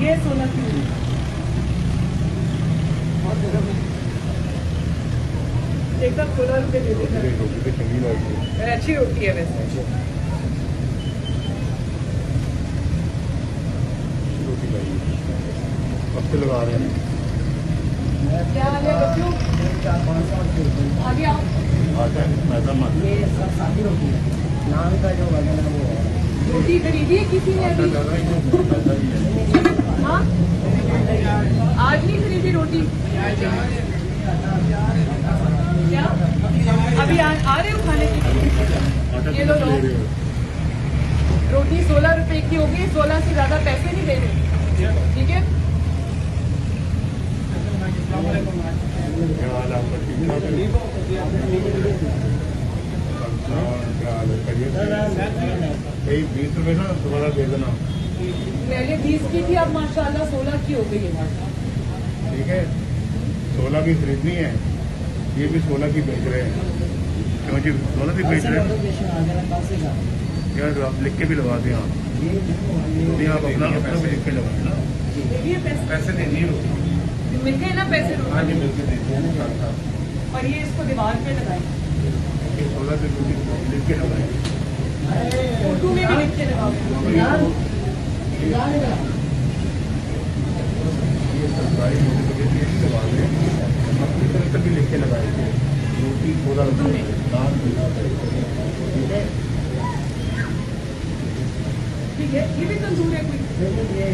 ये 16 की एक बार 16 रुपये दे देना। अच्छी रोटी है वैसे। हफ्ते लगा रहे हैं। क्या हाल है बच्चों? आगे आओ। ये सादी रोटी है, नान का जो वजन है वो है। रोटी खरीदी है किसी ने अभी? हाँ, आज नहीं खरीदी रोटी क्या? अभी आ रहे हो खाने के लिए? ये लो रोटी 16 रुपए की होगी। 16 से ज्यादा पैसे नहीं दे रहे, ठीक है? भाई 20 रुपए ना दोबारा दे देना। पहले 20 की थी, अब माशाल्लाह 16 की हो गई है। ठीक है, 16 की खरीदनी है। ये भी 16 की बेच रहे हैं। क्यों जी 16 की बेच रहे हैं? यार आप लिख के भी लगा दें आप। आप अपना भी लिख के लगाए ना। पैसे देनी है मिल गए ना पैसे? हाँ जी मिल के दे। और ये इसको दीवार पे लगाए, 16 की लिख के लगाए। फोटो में भी लिख के लगाओ। ये सरकारी नोटिफिकेशन लगा दें, तक भी लिख के लगाए थे। रोटी 16 रुपये, दाल 16 रुपये। ठीक है, ठीक है, ये भी तंदूर है कोई? ये